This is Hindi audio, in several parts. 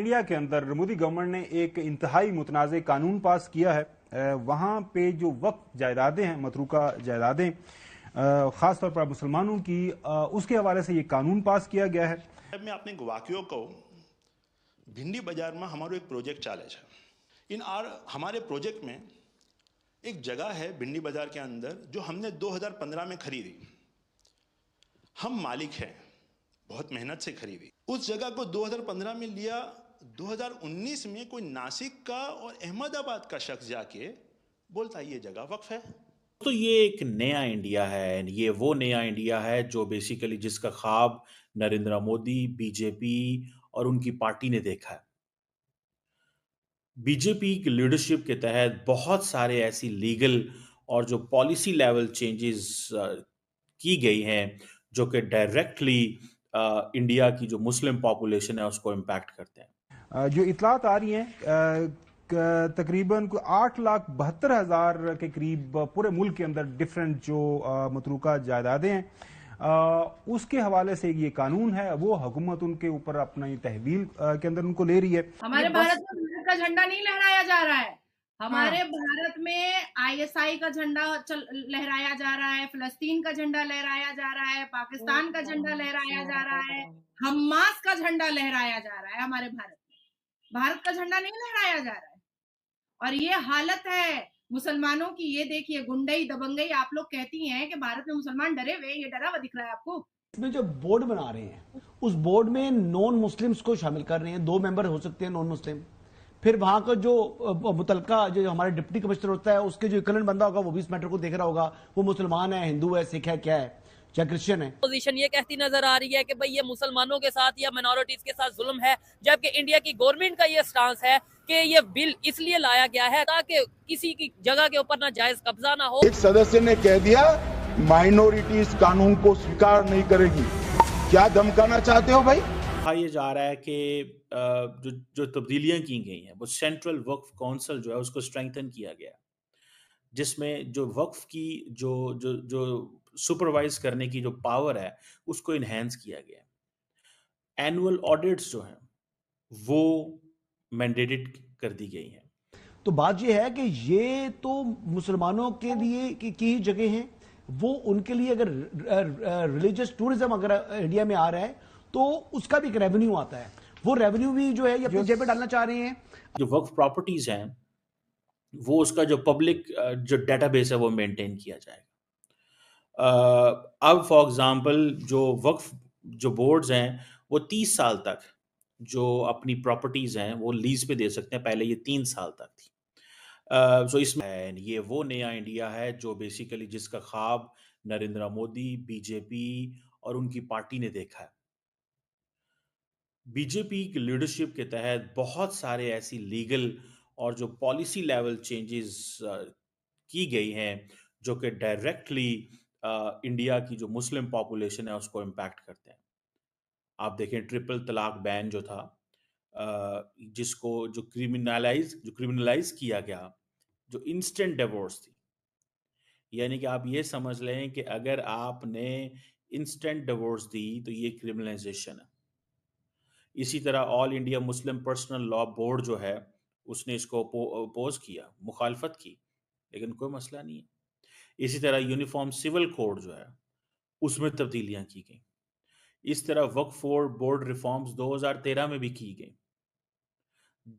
इंडिया के अंदर मोदी गवर्नमेंट ने एक इंतहाई मुतनाज़ कानून पास किया है। वहाँ पे जो वक्फ जायदादें हैं, मतरूका जायदादें, ख़ासतौर पर मुसलमानों की, उसके हवाले से ये कानून पास किया गया है। मैं अपने वाकियों को भिंडी बाजार में हमारो एक प्रोजेक्ट चाले है। हमारे प्रोजेक्ट में एक जगह है भिंडी बाजार के अंदर जो हमने 2015 में खरीदी। हम मालिक हैं, बहुत मेहनत से खरीदी। उस जगह को 2015 में लिया, 2019 में कोई नासिक का और अहमदाबाद का शख्स जाके बोलता ये जगह वक्फ है। तो ये एक नया इंडिया है, ये वो नया इंडिया है जो बेसिकली जिसका ख्वाब नरेंद्र मोदी, बीजेपी और उनकी पार्टी ने देखा है। बीजेपी की लीडरशिप के तहत बहुत सारे ऐसी लीगल और जो पॉलिसी लेवल चेंजेस की गई हैं जो कि डायरेक्टली इंडिया की जो मुस्लिम पॉपुलेशन है उसको इम्पैक्ट करते हैं। जो इतलात आ रही हैं, तकरीबन 8,72,000 के करीब पूरे मुल्क के अंदर डिफरेंट जो मतरूका जायदादें हैं, उसके हवाले से ये कानून है, वो हुकूमत उनके ऊपर अपना तहवील के अंदर उनको ले रही है। हमारे भारत में भारत का झंडा नहीं लहराया जा रहा है। हमारे भारत में आईएसआई का झंडा लहराया जा रहा है, फिलिस्तीन का झंडा लहराया जा रहा है, पाकिस्तान का झंडा लहराया जा रहा है, हमास का झंडा लहराया जा रहा है। हमारे भारत का झंडा नहीं लहराया जा रहा है। और ये हालत है मुसलमानों की। ये देखिए, गुंडई दबंगई आप लोग कहती हैं कि भारत में मुसलमान डरे हुए, ये डरा हुआ दिख रहा है आपको? इसमें जो बोर्ड बना रहे हैं उस बोर्ड में नॉन मुस्लिम्स को शामिल कर रहे हैं। 2 मेंबर हो सकते हैं नॉन मुस्लिम। फिर वहां का जो मुतलका जो हमारे डिप्टी कमिश्नर होता है उसके जो इक्वलेंट बंदा होगा वो भी इस मैटर को देख रहा होगा। वो मुसलमान है, हिंदू है, सिख है, क्या है, चाहे क्रिश्चियन है। पोजीशन ये कहती नजर आ रही है कि भाई ये मुसलमानों के साथ या मिनोरिटीज के साथ जुल्म है, जबकि इंडिया की गवर्नमेंट का ये स्टांस है कि ये बिल इसलिए लाया गया है ताकि किसी की जगह के ऊपर ना जायज कब्जा ना हो। एक सदस्य ने कह दिया माइनॉरिटीज कानून को स्वीकार नहीं करेगी। क्या धमकाना चाहते हो भाई? कहा यह जा रहा है कि जो तब्दीलियां की गई हैं वो सेंट्रल वक्फ काउंसिल जो है उसको स्ट्रेंथन किया गया, जिसमें जो वक्फ की जो जो जो सुपरवाइज करने की जो पावर है उसको इन्हेंस किया गया। एनुअल ऑडिट्स जो हैं वो मैंडेटेड कर दी गई हैं। तो बात यह है कि ये तो मुसलमानों के लिए की जगह हैं, वो उनके लिए अगर रिलीजियस टूरिज्म अगर इंडिया में आ रहा है तो उसका भी एक रेवेन्यू आता है। वो रेवेन्यू भी जो है ये अपनी जेब में डालना चाह रहे हैं। जो वक्फ प्रॉपर्टीज हैं वो उसका जो पब्लिक जो डेटाबेस है वो मेंटेन किया जाएगा। अब फॉर एग्जांपल जो वक्फ जो बोर्ड्स हैं वो 30 साल तक जो अपनी प्रॉपर्टीज हैं वो लीज पे दे सकते हैं। पहले ये 3 साल तक थी। सो इसमें ये वो नया इंडिया है जो बेसिकली जिसका ख्वाब नरेंद्र मोदी, बीजेपी और उनकी पार्टी ने देखा है। बीजेपी की लीडरशिप के तहत बहुत सारे ऐसी लीगल और जो पॉलिसी लेवल चेंजेस की गई हैं जो कि डायरेक्टली इंडिया की जो मुस्लिम पॉपुलेशन है उसको इम्पैक्ट करते हैं। आप देखें ट्रिपल तलाक बैन जो था, जिसको जो क्रिमिनलाइज किया गया, जो इंस्टेंट डिवोर्स थी, यानी कि आप ये समझ लें कि अगर आपने इंस्टेंट डिवोर्स दी तो ये क्रिमिनलाइजेशन है। इसी तरह all India Muslim personal law board जो है उसने इसको अपोज किया, मुखालफत की, लेकिन कोई मसला नहीं है। इसी तरह यूनिफॉर्म सिविल कोड जो है उसमें तब्दीलियां की गई। इस तरह वक्फ बोर्ड रिफॉर्म्स 2013 में भी की गई,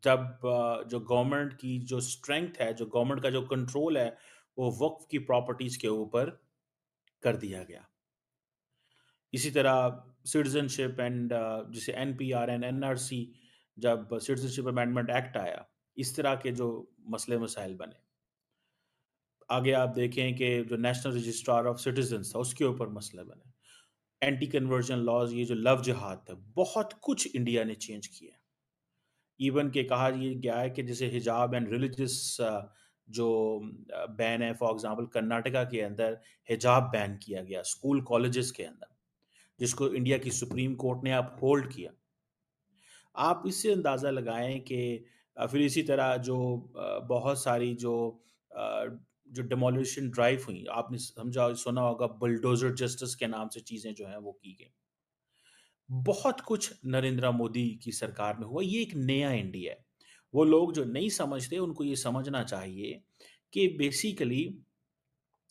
जब जो गवर्नमेंट की जो स्ट्रेंथ है, जो गवर्नमेंट का जो कंट्रोल है वो वक्फ की प्रॉपर्टीज के ऊपर कर दिया गया। इसी तरह सिटीजनशिप एंड जैसे एनपीआर एंड एनआरसी, जब सिटीजनशिप अमेंडमेंट एक्ट आया, इस तरह के जो मसले मसाइल बने। आगे आप देखें कि जो नेशनल रजिस्ट्रार ऑफ सिटीजन्स था उसके ऊपर मसले बने। एंटी कन्वर्जन लॉज, ये जो लव जिहाद था, बहुत कुछ इंडिया ने चेंज किया। इवन के कहा ये गया है कि जैसे हिजाब एंड रिलीजियस जो बैन है, फॉर एग्जांपल कर्नाटका के अंदर हिजाब बैन किया गया स्कूल कॉलेजेस के अंदर, जिसको इंडिया की सुप्रीम कोर्ट ने अब होल्ड किया। आप इससे अंदाज़ा लगाएं कि फिर इसी तरह जो बहुत सारी जो डेमोलिशन ड्राइव हुई, आपने सुना होगा बुलडोजर जस्टिस के नाम से चीज़ें जो हैं वो की गई। बहुत कुछ नरेंद्र मोदी की सरकार में हुआ। ये एक नया इंडिया है। वो लोग जो नहीं समझते उनको ये समझना चाहिए कि बेसिकली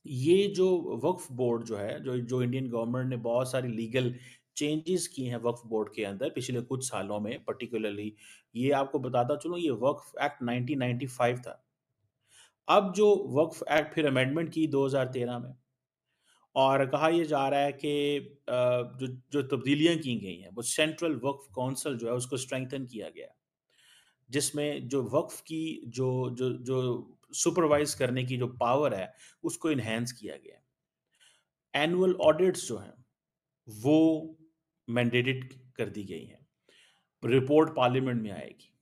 ये जो वक्फ बोर्ड जो है, जो इंडियन गवर्नमेंट ने बहुत सारी लीगल चेंजेस किए हैं वक्फ बोर्ड के अंदर पिछले कुछ सालों में, पर्टिकुलरली ये आपको बताता चलूं, ये वक्फ एक्ट 1995 था। अब जो वक्फ एक्ट फिर अमेंडमेंट की 2013 में, और कहा यह जा रहा है कि जो जो तब्दीलियां की गई हैं वो सेंट्रल वक्फ काउंसिल जो है उसको स्ट्रेंथन किया गया, जिसमें जो वक्फ की जो जो जो सुपरवाइज करने की जो पावर है उसको इन्हेंस किया गया। एनुअल ऑडिट्स जो हैं वो मैंडेटेड कर दी गई हैं, रिपोर्ट पार्लियामेंट में आएगी।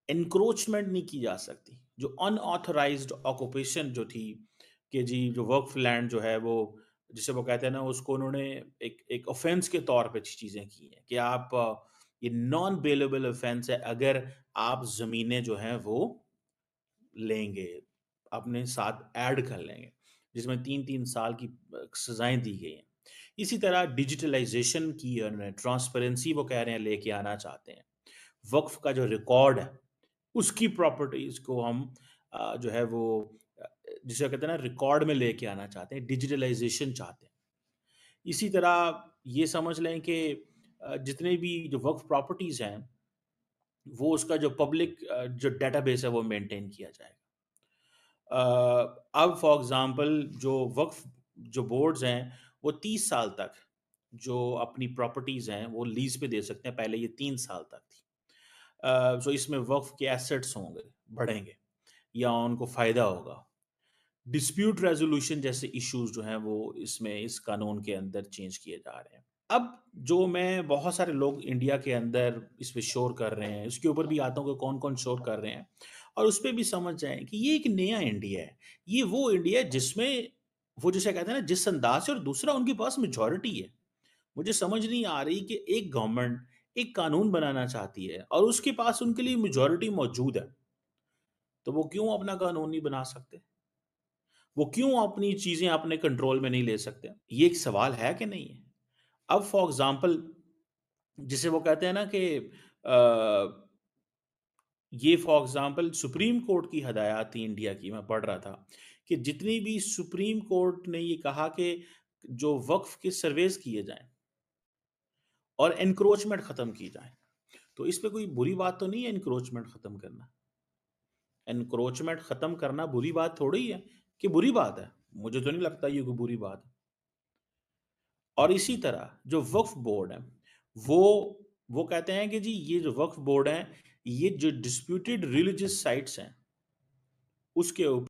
एनक्रोचमेंट नहीं की जा सकती। जो अनऑथराइज्ड ऑक्यूपेशन जो थी कि जी जो वक्फ लैंड जो है वो, जिसे वो कहते हैं ना, उसको उन्होंने एक एक ऑफेंस के तौर पे चीज़ें की हैं कि आप ये नॉन बेलेबल ऑफेंस है अगर आप ज़मीनें जो हैं वो लेंगे, अपने साथ ऐड कर लेंगे, जिसमें 3-3 साल की सजाएं दी गई हैं। इसी तरह डिजिटलाइजेशन की उन्होंने ट्रांसपेरेंसी वो कह रहे हैं लेके आना चाहते हैं। वक्फ का जो रिकॉर्ड है उसकी प्रॉपर्टीज को हम जो है वो जिसे कहते हैं ना रिकॉर्ड में लेके आना चाहते हैं, डिजिटलाइजेशन चाहते हैं। इसी तरह ये समझ लें कि जितने भी जो वक्फ प्रॉपर्टीज हैं वो उसका जो पब्लिक जो डेटाबेस है वो मेंटेन किया जाएगा। अब फॉर एग्जांपल जो वक्फ जो बोर्ड्स हैं वो 30 साल तक जो अपनी प्रॉपर्टीज हैं वो लीज पे दे सकते हैं, पहले ये 3 साल तक थी। सो इसमें वक्फ के एसेट्स होंगे, बढ़ेंगे या उनको फ़ायदा होगा। डिस्प्यूट रेजोल्यूशन जैसे इश्यूज जो हैं वो इसमें इस कानून के अंदर चेंज किए जा रहे हैं। अब जो मैं बहुत सारे लोग इंडिया के अंदर इस पे शोर कर रहे हैं, उसके ऊपर भी आता हूँ कि कौन कौन शोर कर रहे हैं, और उस पर भी समझ जाएं कि ये एक नया इंडिया है। ये वो इंडिया है जिसमें वो जिसे कहते हैं ना जिस अंदाज से, और दूसरा उनके पास मेजोरिटी है। मुझे समझ नहीं आ रही कि एक गवर्नमेंट एक कानून बनाना चाहती है और उसके पास उनके लिए मेजोरिटी मौजूद है, तो वो क्यों अपना कानून नहीं बना सकते? वो क्यों अपनी चीजें अपने कंट्रोल में नहीं ले सकते? ये एक सवाल है कि नहीं है? अब फॉर एग्जाम्पल जिसे वो कहते हैं ना कि ये फॉर एग्जाम्पल सुप्रीम कोर्ट की हदायत थी इंडिया की, मैं पढ़ रहा था कि जितनी भी सुप्रीम कोर्ट ने ये कहा कि जो वक्फ के सर्वेस किए जाएं और एनक्रोचमेंट खत्म की जाए, तो इस पे कोई बुरी बात तो नहीं है एनक्रोचमेंट खत्म करना। एनक्रोचमेंट खत्म करना बुरी बात थोड़ी है कि बुरी बात है, मुझे तो नहीं लगता ये कोई बुरी बात है। और इसी तरह जो वक्फ बोर्ड है वो कहते हैं कि जी ये जो वक्फ बोर्ड है ये जो डिस्प्यूटेड रिलीजियस साइट्स हैं उसके ऊपर